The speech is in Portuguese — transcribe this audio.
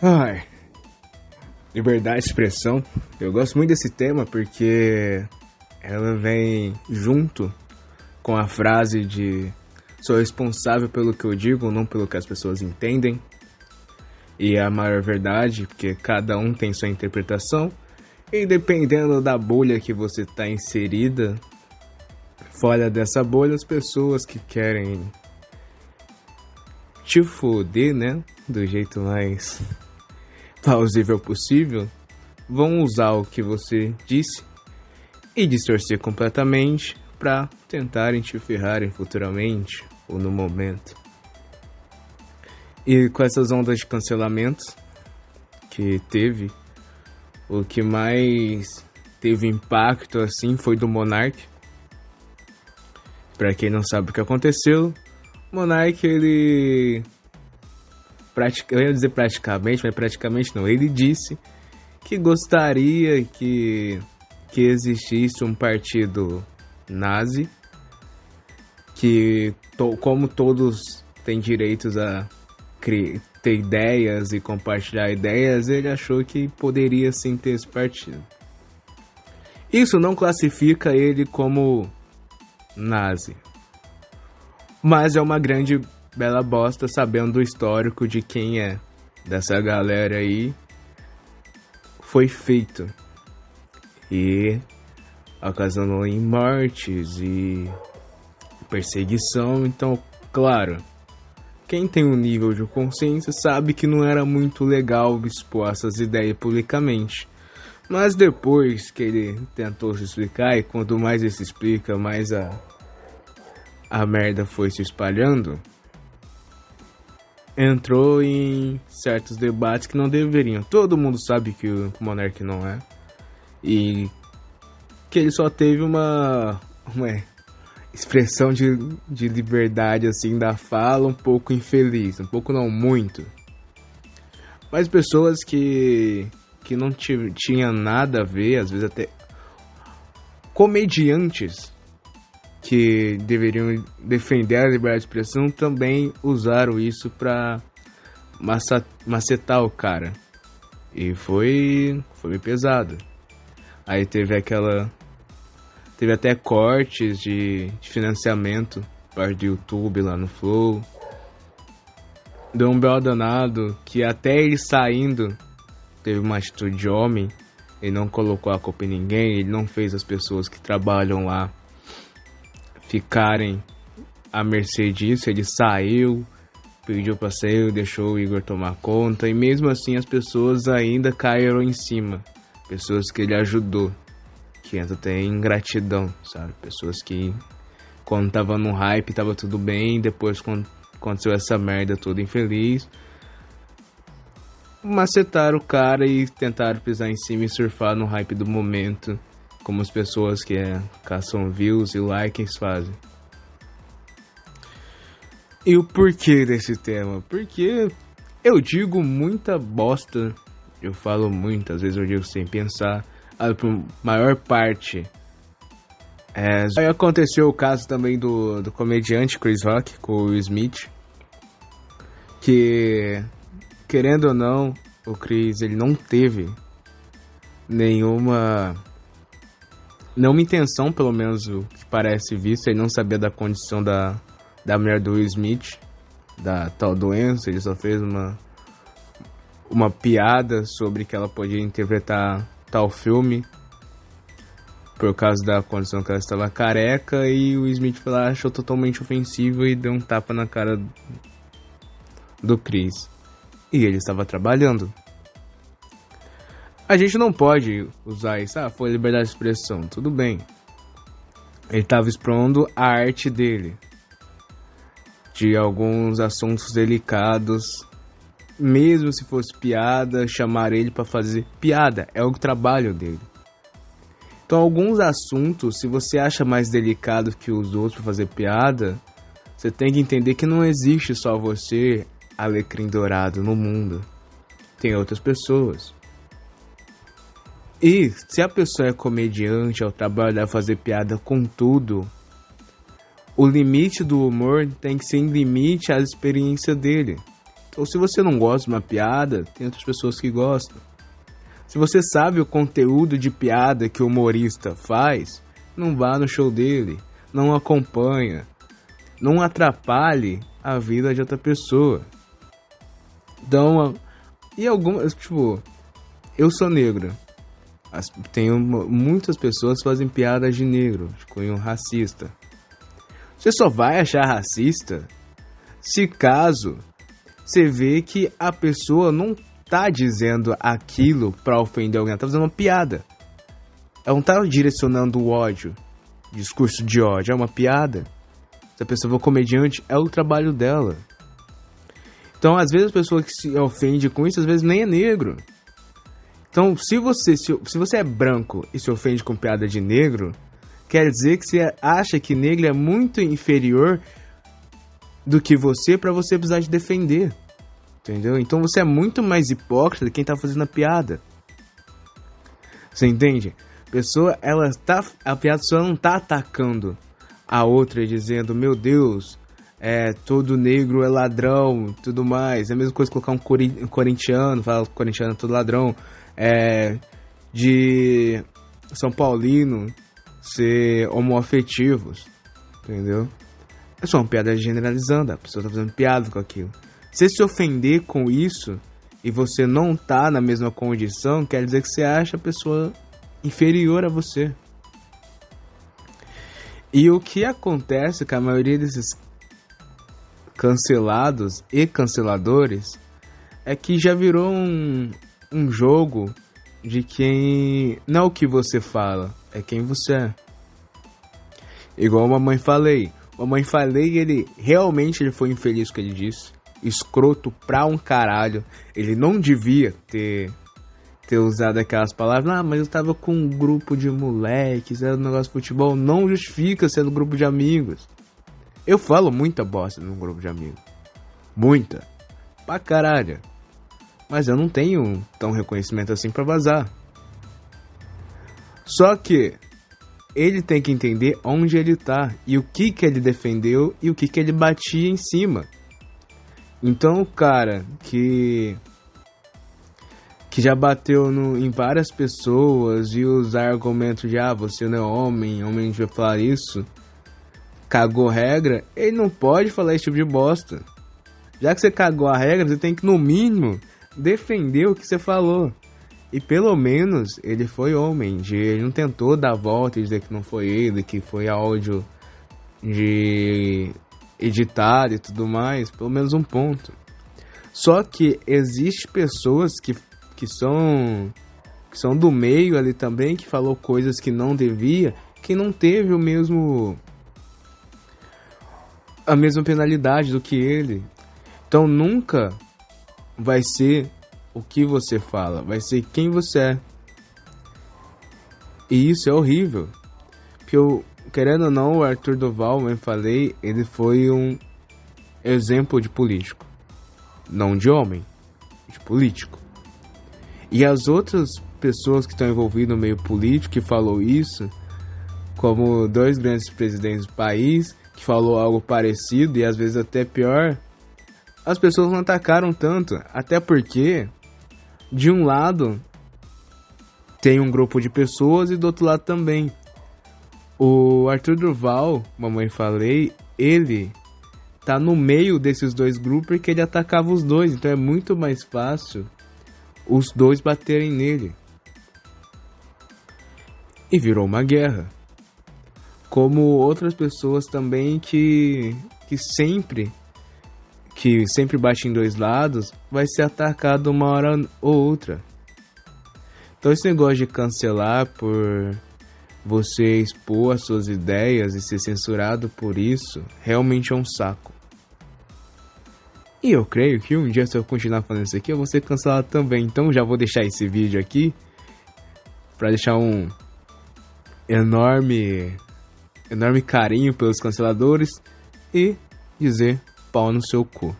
Ai, liberdade de expressão. Eu gosto muito desse tema porque ela vem junto com a frase de sou responsável pelo que eu digo, não pelo que as pessoas entendem. E é a maior verdade, porque cada um tem sua interpretação. E dependendo da bolha que você está inserida, fora dessa bolha, as pessoas que querem te foder, né? Do jeito mais plausível possível, vão usar o que você disse e distorcer completamente para tentarem te ferrarem futuramente ou no momento. E com essas ondas de cancelamentos que teve, o que mais teve impacto assim foi do Monark. Para quem não sabe o que aconteceu, o Monark ele eu ia dizer praticamente, mas praticamente não. Ele disse que gostaria que existisse um partido nazi, que como todos têm direitos a ter ideias e compartilhar ideias, ele achou que poderia sim ter esse partido. Isso não classifica ele como nazi, mas é uma grande bela bosta sabendo do histórico de quem é dessa galera aí foi feito e ocasionou em mortes e perseguição. Então, claro, quem tem um nível de consciência sabe que não era muito legal expor essas ideias publicamente. Mas depois que ele tentou se explicar, e quanto mais ele se explica, mais a merda foi se espalhando, entrou em certos debates que não deveriam. Todo mundo sabe que o Monark não é. E que ele só teve uma expressão de liberdade assim da fala um pouco infeliz. Um pouco não, muito. Mas pessoas que não tinham nada a ver, às vezes até comediantes que deveriam defender a liberdade de expressão também usaram isso pra macetar o cara. E foi pesado. Aí teve até cortes de financiamento parte do YouTube lá no Flow. Deu um belo danado que até ele saindo teve uma atitude de homem. Ele não colocou a culpa em ninguém, ele não fez as pessoas que trabalham lá ficarem à mercê disso. Ele saiu, pediu pra sair, deixou o Igor tomar conta, e mesmo assim as pessoas ainda caíram em cima. Pessoas que ele ajudou, que entra até em ingratidão, sabe? Pessoas que quando tava no hype tava tudo bem, depois quando aconteceu essa merda toda infeliz, macetaram o cara e tentaram pisar em cima e surfar no hype do momento, como as pessoas que caçam views e likes fazem. E o porquê desse tema? Porque eu digo muita bosta, eu falo muitas vezes, eu digo sem pensar, a maior parte. Aí aconteceu o caso também do comediante Chris Rock com o Will Smith, que, querendo ou não, o Chris ele não teve nenhuma intenção, pelo menos o que parece visto. Ele não sabia da condição da mulher do Will Smith, da tal doença. Ele só fez uma piada sobre que ela podia interpretar tal filme por causa da condição que ela estava careca, e o Will Smith foi lá, achou totalmente ofensivo e deu um tapa na cara do Chris. E ele estava trabalhando. A gente não pode usar isso, foi liberdade de expressão, tudo bem. Ele estava expondo a arte dele, de alguns assuntos delicados. Mesmo se fosse piada, chamar ele para fazer piada, é o trabalho dele. Então alguns assuntos, se você acha mais delicado que os outros para fazer piada, você tem que entender que não existe só você, alecrim dourado, no mundo. Tem outras pessoas. E se a pessoa é comediante, ao trabalho dela fazer piada com tudo, o limite do humor tem que ser em limite à experiência dele. Ou se você não gosta de uma piada, tem outras pessoas que gostam. Se você sabe o conteúdo de piada que o humorista faz, não vá no show dele, não acompanha, não atrapalhe a vida de outra pessoa. Então, e algumas, tipo, eu sou negro. Tenho muitas pessoas que fazem piadas de negro, de cunho racista. Você só vai achar racista se caso você vê que a pessoa não tá dizendo aquilo pra ofender alguém, ela tá fazendo uma piada. Ela não tá direcionando o ódio, discurso de ódio, é uma piada. Se a pessoa for comediante, é o trabalho dela. Então, às vezes, a pessoa que se ofende com isso, às vezes nem é negro. Então, se você é branco e se ofende com piada de negro, quer dizer que você acha que negro é muito inferior do que você pra você precisar de defender. Entendeu? Então, você é muito mais hipócrita de quem tá fazendo a piada. Você entende? A piada só não tá atacando a outra dizendo, meu Deus, todo negro é ladrão, tudo mais. É a mesma coisa colocar um corintiano, falar que o corintiano é todo ladrão, de São Paulino ser homoafetivos, entendeu? É só uma piada generalizando, a pessoa tá fazendo piada com aquilo. Se ofender com isso e você não tá na mesma condição, quer dizer que você acha a pessoa inferior a você. E o que acontece com a maioria desses cancelados e canceladores é que já virou um jogo de quem... Não é o que você fala, é quem você é. Igual a Mamãe Falei. Mamãe Falei, ele foi infeliz com o que ele disse. Escroto pra um caralho. Ele não devia ter usado aquelas palavras. Ah, mas eu tava com um grupo de moleques, era um negócio de futebol. Não justifica sendo grupo de amigos. Eu falo muita bosta num grupo de amigos. Muita. Pra caralho. Mas eu não tenho tão reconhecimento assim pra vazar. Só que ele tem que entender onde ele tá. E o que ele defendeu e o que ele batia em cima. Então o cara que já bateu em várias pessoas e usar argumentos de você não é homem não devia falar isso, cagou regra, ele não pode falar esse tipo de bosta. Já que você cagou a regra, você tem que no mínimo defender o que você falou. E pelo menos ele foi homem, ele não tentou dar a volta e dizer que não foi ele, que foi áudio de editado e tudo mais, pelo menos um ponto. Só que existe pessoas que são do meio ali também, que falou coisas que não devia, que não teve a mesma penalidade do que ele. Então nunca vai ser o que você fala, vai ser quem você é. E isso é horrível. Porque querendo ou não, o Arthur Duval, como eu falei, ele foi um exemplo de político. Não de homem, de político. E as outras pessoas que estão envolvidas no meio político que falou isso, como 2 grandes presidentes do país, que falou algo parecido e às vezes até pior, as pessoas não atacaram tanto. Até porque, de um lado, tem um grupo de pessoas e do outro lado também. O Arthur Duval, mamãe falei, ele tá no meio desses 2 grupos porque ele atacava os 2. Então é muito mais fácil os 2 baterem nele. E virou uma guerra. Como outras pessoas também que sempre bate em 2 lados, vai ser atacado uma hora ou outra. Então esse negócio de cancelar por você expor as suas ideias e ser censurado por isso, realmente é um saco. E eu creio que um dia, se eu continuar fazendo isso aqui, eu vou ser cancelado também. Então já vou deixar esse vídeo aqui pra deixar um enorme carinho pelos canceladores e dizer pau no seu cu.